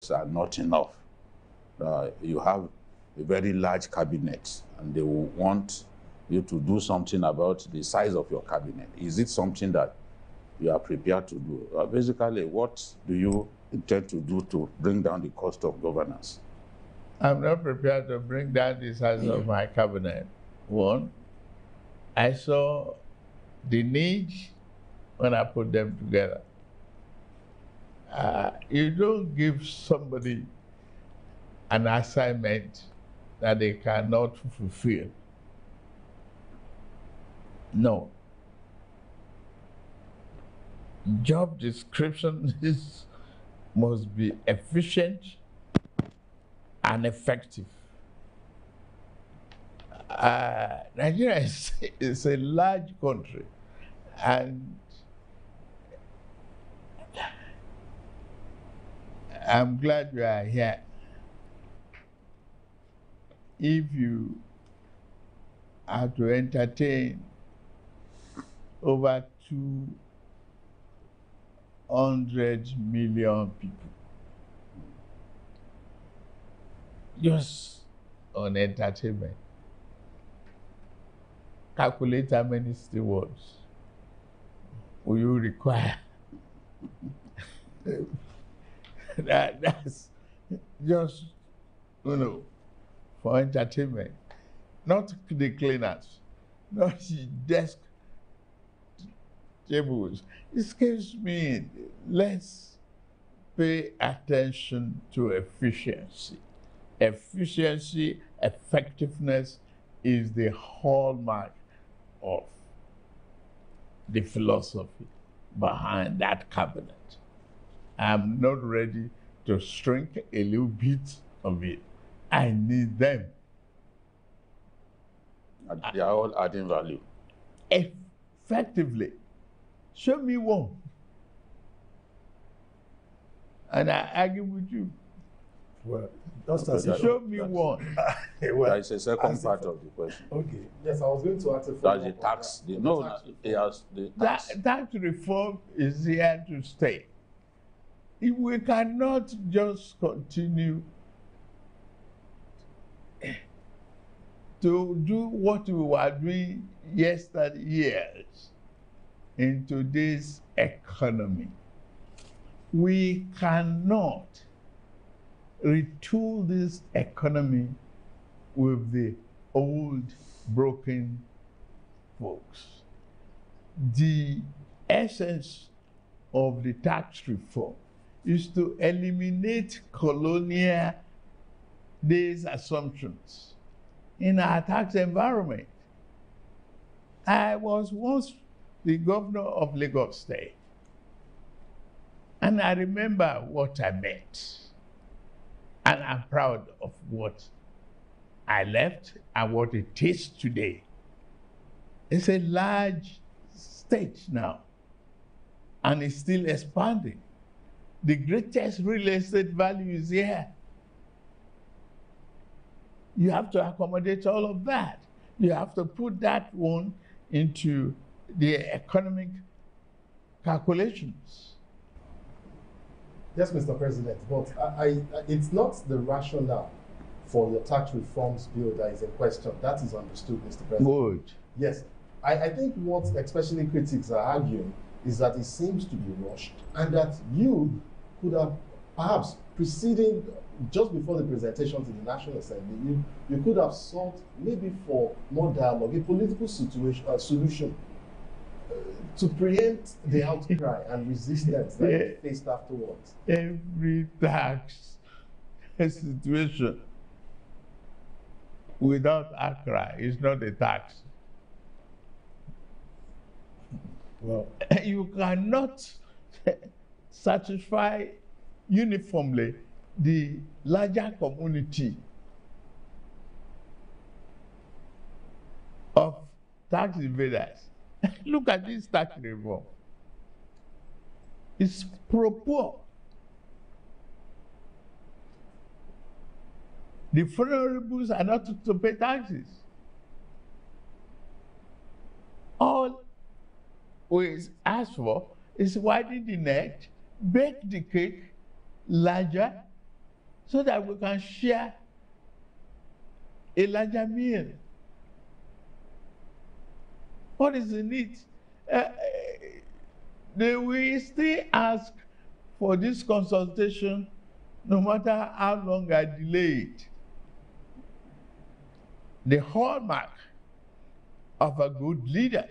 efforts are not enough. You have a very large cabinet, and they will want you to do something about the size of your cabinet. Is it something that you are prepared to do? Basically, what do you intend to do to bring down the cost of governance? I'm not prepared to bring down the size of my cabinet. One, I saw the need when I put them together. You don't give somebody an assignment that they cannot fulfill. No. Job description must be efficient and effective. Nigeria is a large country, and I'm glad you are here. If you are to entertain over 200 million people just on entertainment, calculate how many stewards will you require. That's just, for entertainment. Not the cleaners, not the desk tables. Excuse me, let's pay attention to efficiency. Efficiency, effectiveness is the hallmark of the philosophy behind that cabinet. I'm not ready to shrink a little bit of it. I need them. And they are all adding value. Effectively. Show me one. And I argue with you. Well, show me one. Well, that is a second part of the question. Okay. Yes, I was going to ask a that's the tax. The tax. Tax reform is here to stay. We cannot just continue to do what we were doing years in today's economy. We cannot retool this economy with the old broken folks. The essence of the tax reform is to eliminate colonial days assumptions in our tax environment. I was once the governor of Lagos State, and I remember what I met. And I'm proud of what I left and what it is today. It's a large state now, and it's still expanding. The greatest real estate value is here. You have to accommodate all of that. You have to put that one into the economic calculations. Yes, Mr. President, but it's not the rationale for your tax reforms bill that is in question. That is understood, Mr. President. Good. Yes. I think what especially critics are arguing is that it seems to be rushed, and that you could have perhaps preceding, just before the presentation to the National Assembly, you could have sought maybe for more dialogue, a political solution to preempt the outcry and resistance that you faced afterwards. Every tax situation without outcry is not a tax. Well, you cannot satisfy uniformly the larger community of tax evaders. Look at this tax reform. It's pro-poor. The vulnerables are not to pay taxes. All we ask for is widen the net, bake the cake larger, so that we can share a larger meal. What is the need? We still ask for this consultation no matter how long I delay it. The hallmark of a good leader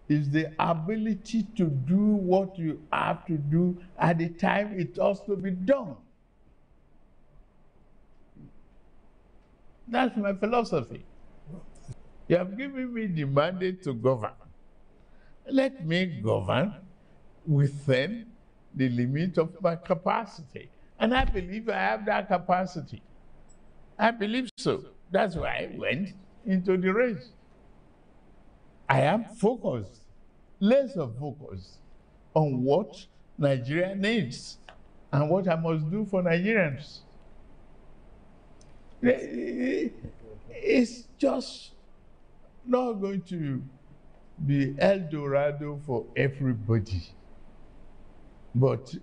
is the ability to do what you have to do at the time it has to be done. That's my philosophy. You have given me the mandate to govern. Let me govern within the limit of my capacity. And I believe I have that capacity. I believe so. That's why I went into the race. I am focused, laser focused on what Nigeria needs and what I must do for Nigerians. It's just not going to be El Dorado for everybody. But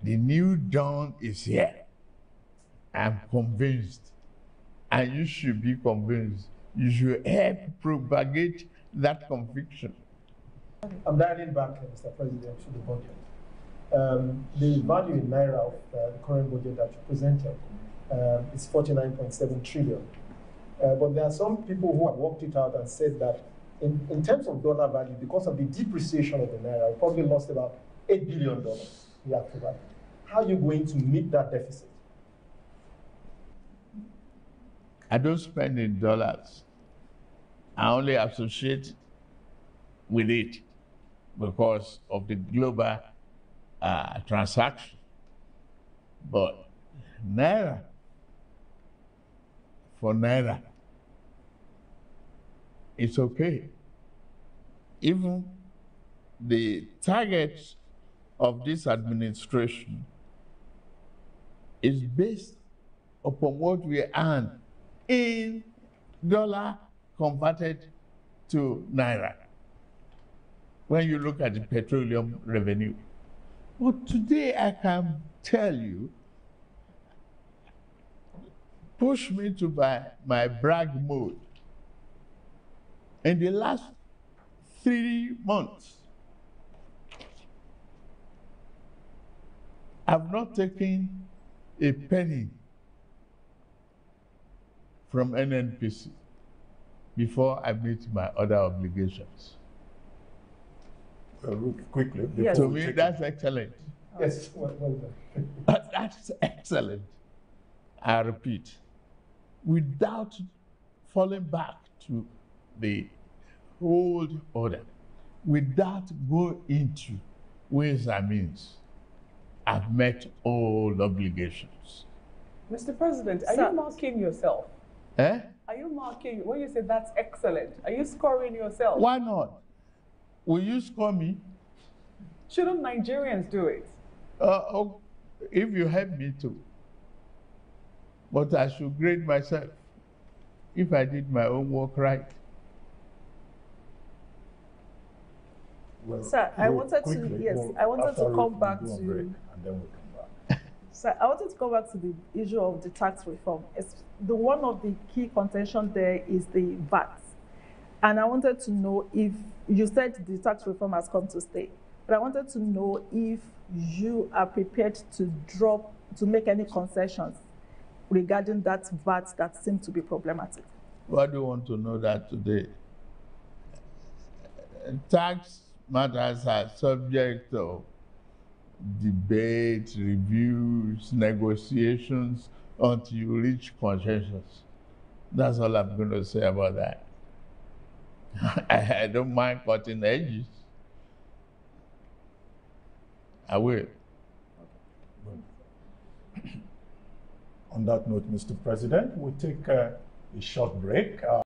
the new dawn is here. I'm convinced, and you should be convinced. You should help propagate that conviction. I'm dialing back, Mr. President, to the budget. The value in Naira of the current budget that you presented is 49.7 trillion. But there are some people who have worked it out and said that in terms of dollar value, because of the depreciation of the Naira, we probably lost about $8 billion in actual value. How are you going to meet that deficit? I don't spend in dollars. I only associate with it because of the global transaction. But Naira, for Naira, it's okay. Even the target of this administration is based upon what we earn in dollar converted to Naira. When you look at the petroleum revenue. But today I can tell you, push me to my brag mode. In the last 3 months, I've not taken a penny from NNPC before I meet my other obligations. Quickly. Yes. To me, that's excellent. Yes, That's excellent. I repeat, without falling back to the old order, without going into ways and means, I've met all obligations. Mr. President, are Sir. you marking yourself? Eh? Are you marking, when you say that's excellent, are you scoring yourself? Why not? Will you score me? Shouldn't Nigerians do it? If you help me to. But I should grade myself if I did my own work right. Well, Sir, I wanted quickly, to, yes, well, I wanted to after come we back go on to, break, and then we'll come back. sir, I wanted to come back to the issue of the tax reform. The one of the key contention there is the VAT. And I wanted to know if, you said the tax reform has come to stay, but I wanted to know if you are prepared to make any concessions regarding that VAT that seemed to be problematic. Why do you want to know that today? Tax matters are subject of debate, reviews, negotiations until you reach consensus. That's all I'm going to say about that. I don't mind cutting edges. I will. On that note, Mr. President, we'll take a short break.